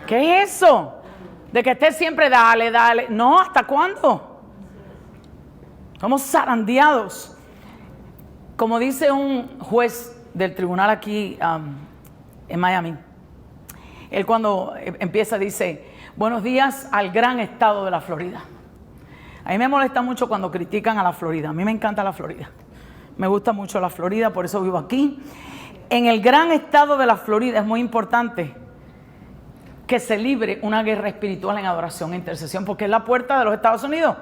¿Qué es eso? De que estés siempre dale, dale. No, ¿hasta cuándo? Somos zarandeados. Como dice un juez del tribunal aquí en Miami, él cuando empieza dice, buenos días al gran estado de la Florida. A mí me molesta mucho cuando critican a la Florida. A mí me encanta la Florida. Me gusta mucho la Florida, por eso vivo aquí. En el gran estado de la Florida es muy importante que se libre una guerra espiritual en adoración e intercesión, porque es la puerta de los Estados Unidos.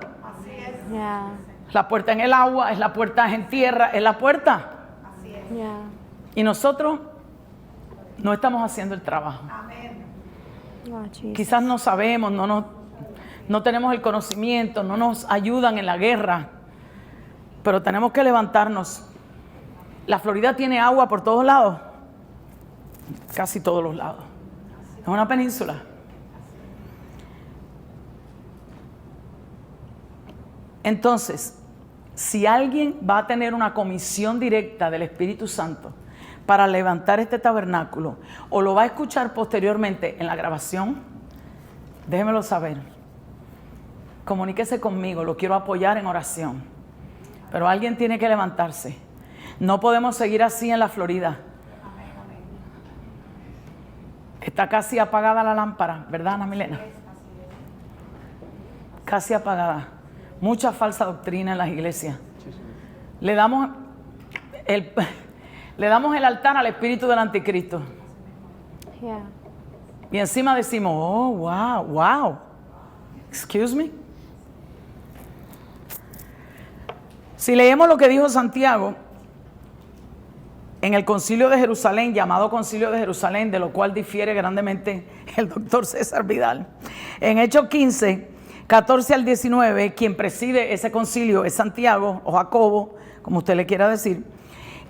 Yeah. La puerta en el agua, es la puerta en tierra, es la puerta. Yeah. Y nosotros no estamos haciendo el trabajo. Oh, Jesus. Quizás no sabemos, no tenemos el conocimiento, no nos ayudan en la guerra, pero tenemos que levantarnos. La Florida tiene agua por todos lados, casi todos los lados. Es una península. Entonces, si alguien va a tener una comisión directa del Espíritu Santo para levantar este tabernáculo, o lo va a escuchar posteriormente en la grabación, déjemelo saber. Comuníquese conmigo, lo quiero apoyar en oración. Pero alguien tiene que levantarse. No podemos seguir así en la Florida. Está casi apagada la lámpara, ¿verdad, Ana Milena? Casi apagada. Mucha falsa doctrina en las iglesias. Le damos el altar al espíritu del anticristo. Yeah. Y encima decimos, oh, wow. Excuse me. Si leemos lo que dijo Santiago en el Concilio de Jerusalén, llamado Concilio de Jerusalén, de lo cual difiere grandemente el doctor César Vidal, en Hechos 15, 14 al 19, quien preside ese concilio es Santiago o Jacobo, como usted le quiera decir.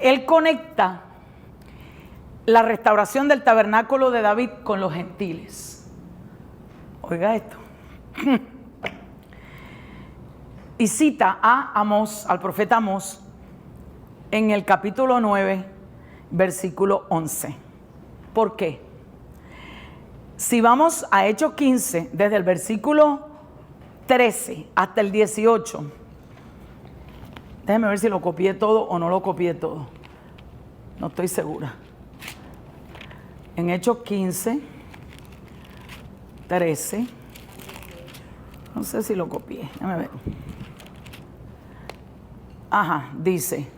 Él conecta la restauración del tabernáculo de David con los gentiles. Oiga esto. Y cita a Amós, al profeta Amós, en el capítulo 9, versículo 11. ¿Por qué? Si vamos a Hechos 15, desde el versículo 13 hasta el 18, déjeme ver si lo copié todo o no lo copié todo. No estoy segura. En Hechos 15, 13, no sé si lo copié, déjame ver. Ajá, dice,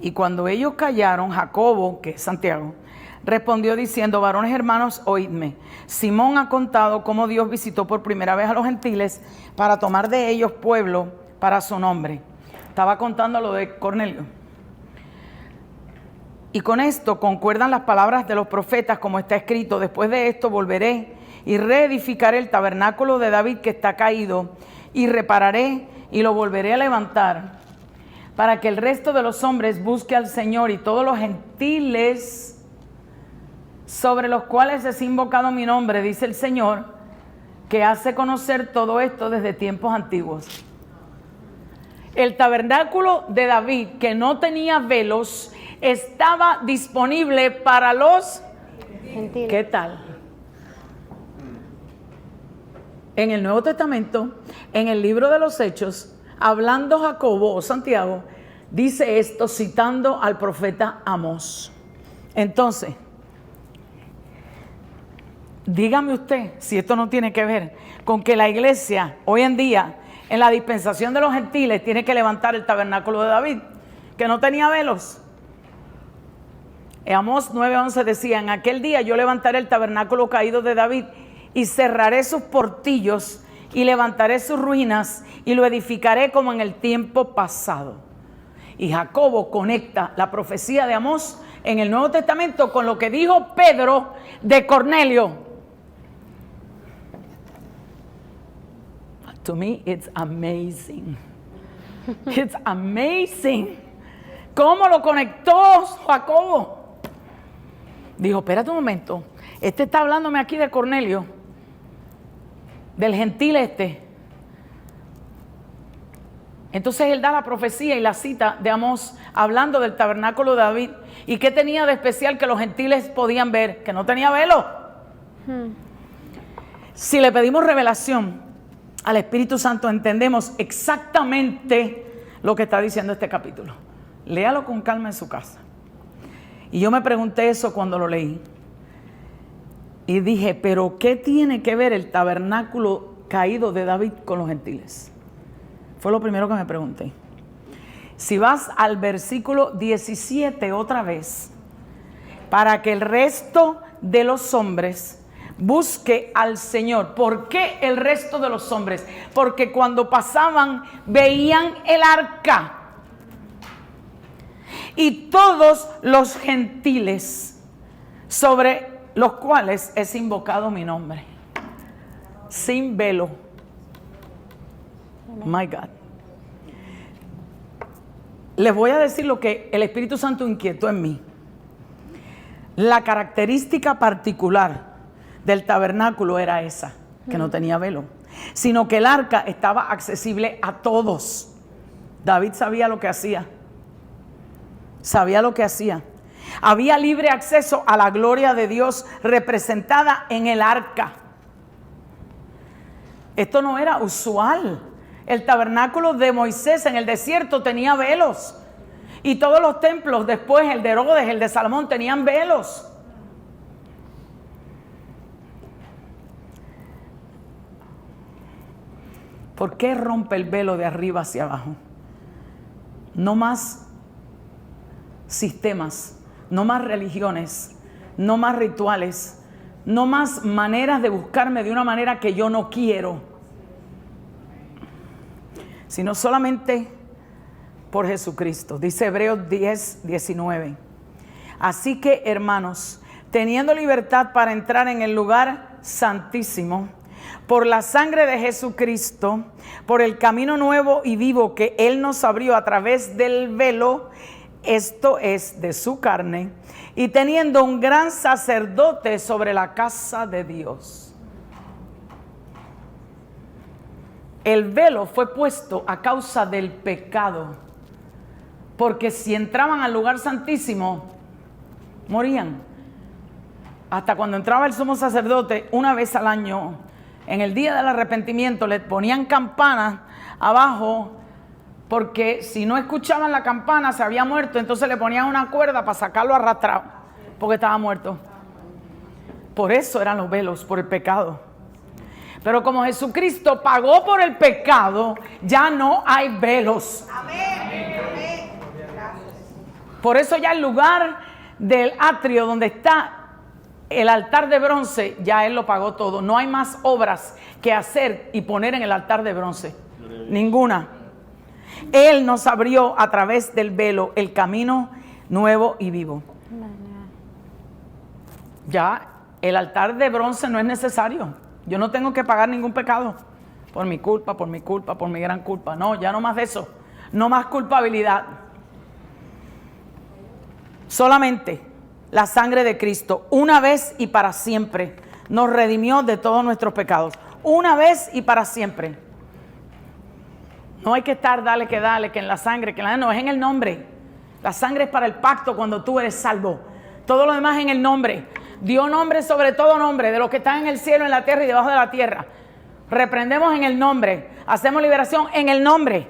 y cuando ellos callaron, Jacobo, que es Santiago, respondió diciendo, varones hermanos, oídme. Simón ha contado cómo Dios visitó por primera vez a los gentiles para tomar de ellos pueblo para su nombre. Estaba contando lo de Cornelio. Y con esto concuerdan las palabras de los profetas, como está escrito, después de esto volveré y reedificaré el tabernáculo de David que está caído, y repararé y lo volveré a levantar, para que el resto de los hombres busque al Señor, y todos los gentiles sobre los cuales es invocado mi nombre, dice el Señor, que hace conocer todo esto desde tiempos antiguos. El tabernáculo de David, que no tenía velos, estaba disponible para los Gentiles. ¿Qué tal? En el Nuevo Testamento, en el libro de los Hechos, hablando Jacobo o Santiago, dice esto citando al profeta Amós. Entonces, dígame usted si esto no tiene que ver con que la iglesia hoy en día en la dispensación de los gentiles, tiene que levantar el tabernáculo de David, que no tenía velos. Amós 9:11 decía: en aquel día yo levantaré el tabernáculo caído de David y cerraré sus portillos y levantaré sus ruinas y lo edificaré como en el tiempo pasado. Y Jacobo conecta la profecía de Amós en el Nuevo Testamento con lo que dijo Pedro de Cornelio. To me, it's amazing. It's amazing. ¿Cómo lo conectó Jacobo? Dijo, espérate un momento, este está hablándome aquí de Cornelio, del gentil este. Entonces él da la profecía y la cita de Amós hablando del tabernáculo de David. ¿Y qué tenía de especial que los gentiles podían ver? Que no tenía velo. Si le pedimos revelación al Espíritu Santo, entendemos exactamente lo que está diciendo este capítulo. Léalo con calma en su casa. Y yo me pregunté eso cuando lo leí. Y dije, ¿pero qué tiene que ver el tabernáculo caído de David con los gentiles? Fue lo primero que me pregunté. Si vas al versículo 17 otra vez, para que el resto de los hombres busque al Señor. ¿Por qué el resto de los hombres? Porque cuando pasaban veían el arca. Y todos los gentiles sobre los cuales es invocado mi nombre, sin velo. My God. Les voy a decir lo que el Espíritu Santo inquietó en mí. La característica particular del tabernáculo era esa, que no tenía velo, sino que el arca estaba accesible a todos. David sabía lo que hacía. Sabía lo que hacía. Había libre acceso a la gloria de Dios representada en el arca. Esto no era usual. El tabernáculo de Moisés en el desierto tenía velos. Y todos los templos después, el de Herodes, el de Salomón, tenían velos. ¿Por qué rompe el velo de arriba hacia abajo? No más sistemas, no más religiones, no más rituales, no más maneras de buscarme de una manera que yo no quiero, sino solamente por Jesucristo. Dice Hebreos 10:19. Así que, hermanos, teniendo libertad para entrar en el lugar santísimo, por la sangre de Jesucristo, por el camino nuevo y vivo que Él nos abrió a través del velo, esto es de su carne, y teniendo un gran sacerdote sobre la casa de Dios. El velo fue puesto a causa del pecado, porque si entraban al lugar santísimo, morían. Hasta cuando entraba el sumo sacerdote, una vez al año, en el día del arrepentimiento, le ponían campanas abajo, porque si no escuchaban la campana se había muerto, entonces le ponían una cuerda para sacarlo arrastrado, porque estaba muerto. Por eso eran los velos, por el pecado. Pero como Jesucristo pagó por el pecado, ya no hay velos. Amén. Por eso ya el lugar del atrio donde está el altar de bronce, ya Él lo pagó todo. No hay más obras que hacer y poner en el altar de bronce. Ninguna. Él nos abrió a través del velo el camino nuevo y vivo. Ya el altar de bronce no es necesario. Yo no tengo que pagar ningún pecado por mi culpa, por mi culpa, por mi gran culpa. No, ya no más de eso. No más culpabilidad. Solamente la sangre de Cristo, una vez y para siempre, nos redimió de todos nuestros pecados. Una vez y para siempre. No hay que estar, dale, que en la sangre, no, es en el nombre. La sangre es para el pacto cuando tú eres salvo. Todo lo demás en el nombre. Dio nombre sobre todo nombre, de los que están en el cielo, en la tierra y debajo de la tierra. Reprendemos en el nombre. Hacemos liberación en el nombre.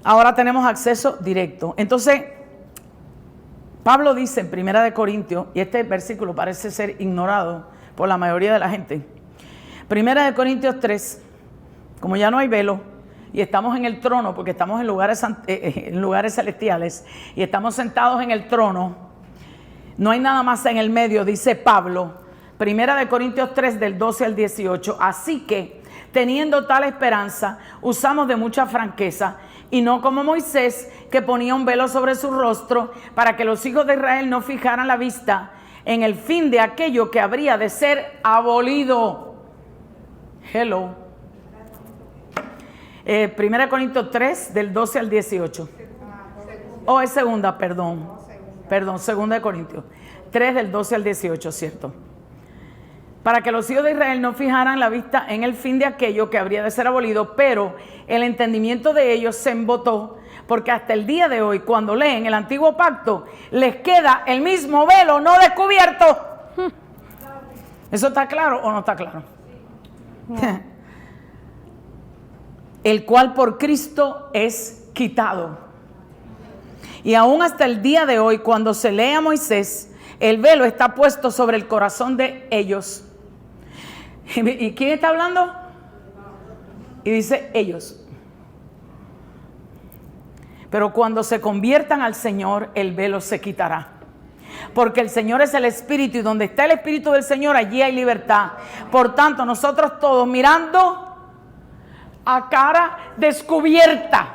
Ahora tenemos acceso directo. Entonces, Pablo dice en 1 Corintios, y este versículo parece ser ignorado por la mayoría de la gente. 1 Corintios 3. como ya no hay velo y estamos en el trono, porque estamos en lugares celestiales y estamos sentados en el trono, no hay nada más en el medio, dice Pablo, 1 Corintios 3 del 12 al 18. Así que, teniendo tal esperanza, usamos de mucha franqueza, y no como Moisés, que ponía un velo sobre su rostro, para que los hijos de Israel no fijaran la vista en el fin de aquello que habría de ser abolido. Hello. 1 Corintios 3, del 12 al 18. Oh, es segunda, perdón, segunda de Corintios 3, del 12 al 18, ¿cierto? Para que los hijos de Israel no fijaran la vista en el fin de aquello que habría de ser abolido, pero el entendimiento de ellos se embotó, porque hasta el día de hoy, cuando leen el antiguo pacto, les queda el mismo velo no descubierto. ¿Eso está claro o no está claro? El cual por Cristo es quitado. Y aún hasta el día de hoy, cuando se lee a Moisés, el velo está puesto sobre el corazón de ellos. ¿Y quién está hablando? Y dice ellos. Pero cuando se conviertan al Señor, el velo se quitará. Porque el Señor es el Espíritu, y donde está el Espíritu del Señor, allí hay libertad. Por tanto, nosotros todos mirando a cara descubierta.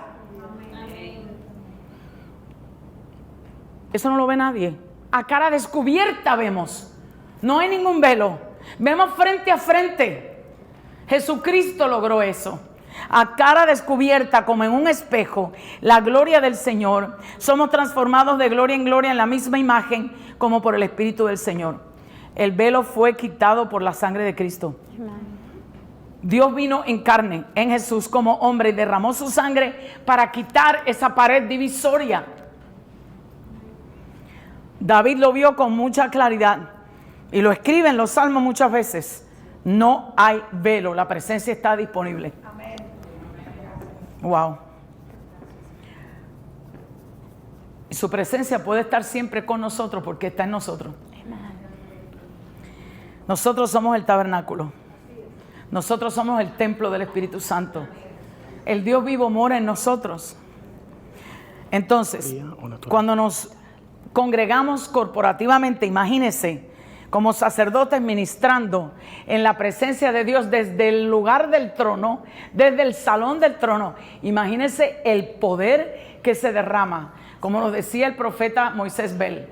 Eso no lo ve nadie. A cara descubierta vemos. No hay ningún velo. Vemos frente a frente. Jesucristo logró eso. A cara descubierta, como en un espejo, la gloria del Señor. Somos transformados de gloria en gloria en la misma imagen, como por el Espíritu del Señor. El velo fue quitado por la sangre de Cristo. Dios vino en carne, en Jesús como hombre, y derramó su sangre para quitar esa pared divisoria. David lo vio con mucha claridad y lo escribe en los salmos muchas veces. No hay velo, la presencia está disponible. Amén. Wow. Y su presencia puede estar siempre con nosotros porque está en nosotros. Nosotros somos el tabernáculo. Nosotros somos el templo del Espíritu Santo. El Dios vivo mora en nosotros. Entonces, cuando nos congregamos corporativamente, imagínense, como sacerdotes ministrando en la presencia de Dios desde el lugar del trono, desde el salón del trono. Imagínense el poder que se derrama, como nos decía el profeta Moisés Bel.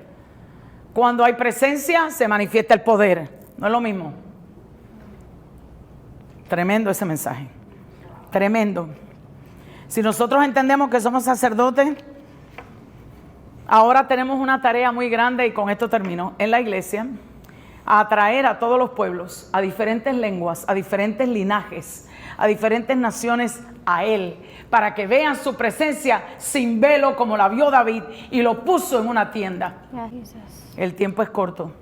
Cuando hay presencia, se manifiesta el poder. ¿No es lo mismo? Tremendo ese mensaje. Tremendo. Si nosotros entendemos que somos sacerdotes, ahora tenemos una tarea muy grande, y con esto termino, en la iglesia, a atraer a todos los pueblos, a diferentes lenguas, a diferentes linajes, a diferentes naciones a Él, para que vean su presencia sin velo como la vio David y lo puso en una tienda. El tiempo es corto.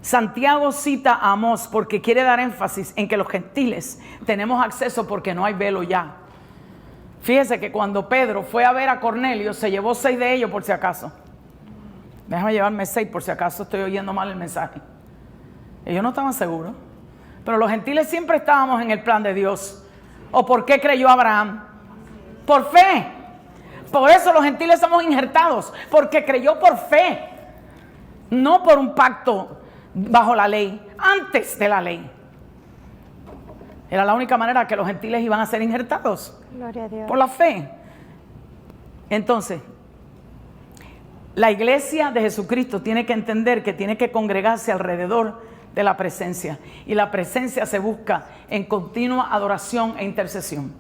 Santiago cita a Amós porque quiere dar énfasis en que los gentiles tenemos acceso porque no hay velo ya. Fíjese que cuando Pedro fue a ver a Cornelio, se llevó 6 de ellos por si acaso. Déjame llevarme 6 por si acaso estoy oyendo mal el mensaje. Ellos no estaban seguros. Pero los gentiles siempre estábamos en el plan de Dios. ¿O por qué creyó Abraham? Por fe. Por eso los gentiles somos injertados. Porque creyó por fe. No por un pacto bajo la ley. Antes de la ley. Era la única manera que los gentiles iban a ser injertados. Gloria a Dios. Por la fe. Entonces, la iglesia de Jesucristo tiene que entender que tiene que congregarse alrededor de la presencia. Y la presencia se busca en continua adoración e intercesión.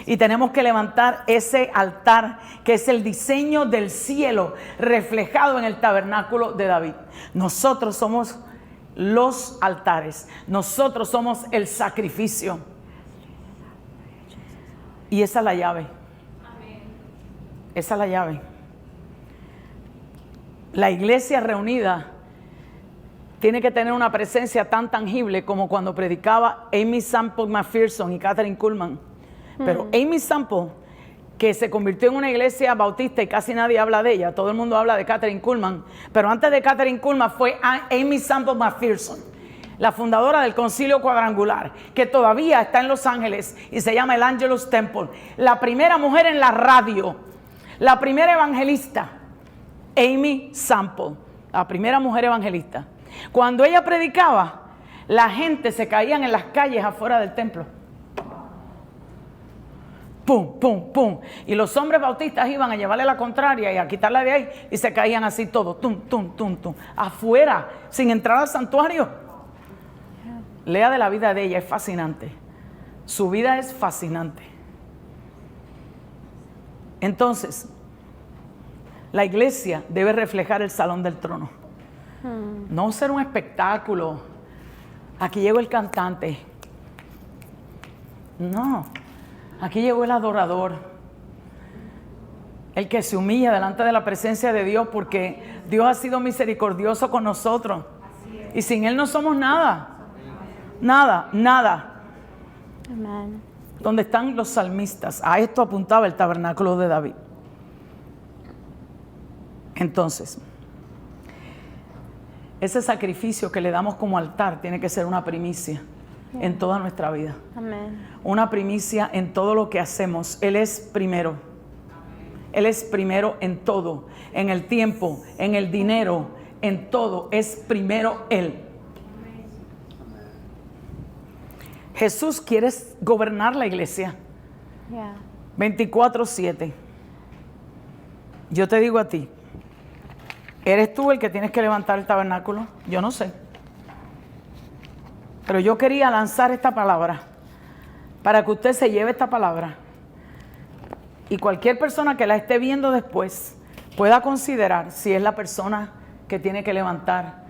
Y tenemos que levantar ese altar que es el diseño del cielo reflejado en el tabernáculo de David. Nosotros somos los altares. Nosotros somos el sacrificio. Y esa es la llave. Esa es la llave. La iglesia reunida tiene que tener una presencia tan tangible como cuando predicaba Amy Sample McPherson y Catherine Kuhlman. Pero Amy Sample, que se convirtió en una iglesia bautista y casi nadie habla de ella, todo el mundo habla de Catherine Kuhlman, pero antes de Catherine Kuhlman fue Amy Sample McPherson. la fundadora del Concilio Cuadrangular, que todavía está en Los Ángeles y se llama el Angelus Temple, la primera mujer en la radio, la primera evangelista, Aimee Semple, la primera mujer evangelista. Cuando ella predicaba, la gente se caían en las calles afuera del templo. Pum, pum, pum. Y los hombres bautistas iban a llevarle la contraria y a quitarla de ahí y se caían así todos, tum, tum, tum, tum, afuera, sin entrar al santuario. Lea de la vida de ella, es fascinante. Su vida es fascinante. Entonces, la iglesia debe reflejar el salón del trono. No ser un espectáculo. Aquí llegó el cantante. No. Aquí llegó el adorador, el que se humilla delante de la presencia de Dios, porque Dios ha sido misericordioso con nosotros. Y sin Él no somos nada. Nada, nada. Amén. Donde están los salmistas. A esto apuntaba el tabernáculo de David. Entonces, ese sacrificio que le damos como altar tiene que ser una primicia en toda nuestra vida. Amén. Una primicia en todo lo que hacemos. Él es primero. Él es primero en todo. En el tiempo, en el dinero, en todo. Es primero Él. Jesús quiere gobernar la iglesia. 24/7. Yo te digo a ti, ¿eres tú el que tienes que levantar el tabernáculo? Yo no sé. Pero yo quería lanzar esta palabra para que usted se lleve esta palabra y cualquier persona que la esté viendo después pueda considerar si es la persona que tiene que levantar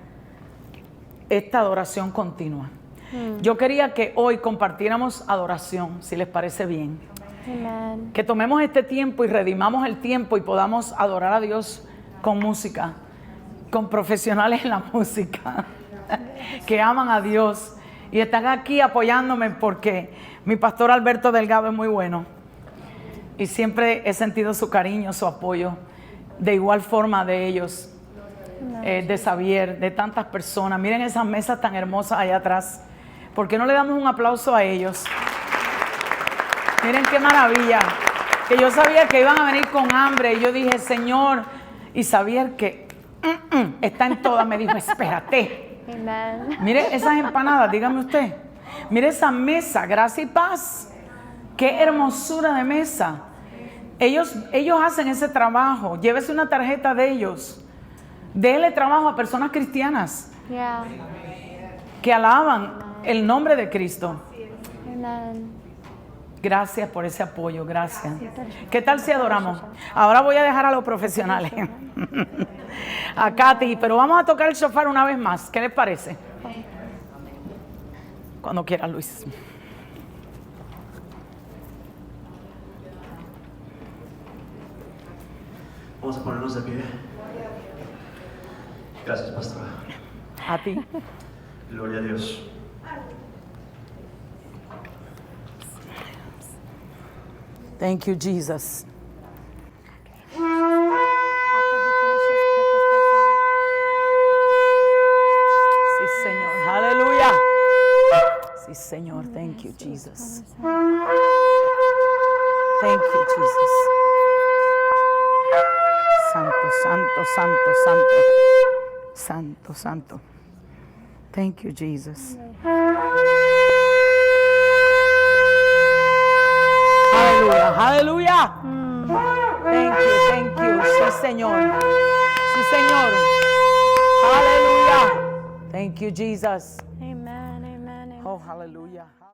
esta adoración continua. Yo quería que hoy compartiéramos adoración, si les parece bien. Amén. Que tomemos este tiempo y redimamos el tiempo y podamos adorar a Dios con música, con profesionales en la música, que aman a Dios y están aquí apoyándome porque mi pastor Alberto Delgado es muy bueno y siempre he sentido su cariño, su apoyo, de igual forma de ellos, de Xavier, de tantas personas. Miren esas mesas tan hermosas allá atrás. ¿Por qué no le damos un aplauso a ellos? Miren qué maravilla, que yo sabía que iban a venir con hambre y yo dije, Señor, y Xavier que está en todas, me dijo, espérate. Amén. Mire esas empanadas, dígame usted. Mire esa mesa, gracia y paz. Qué hermosura de mesa. Ellos hacen ese trabajo. Llévese una tarjeta de ellos. Dele trabajo a personas cristianas que alaban el nombre de Cristo. Amén. Gracias por ese apoyo, gracias. ¿Qué tal si adoramos? Ahora voy a dejar a los profesionales. A Katy, pero vamos a tocar el shofar una vez más. ¿Qué les parece? Cuando quiera, Luis. Vamos a ponernos de pie. Gracias, pastora. A ti. Gloria a Dios. Thank you, Jesus. Sí, Señor. Aleluya. Sí, Señor. Thank you, Jesus. Thank you, Jesus. Santo, santo, santo, santo. Santo, santo. Thank you, Jesus. Aleluya, aleluya. Thank you. Sí, Señor. Sí, Señor. Aleluya. Thank you, Jesus. Amen. Amen. Oh, aleluya.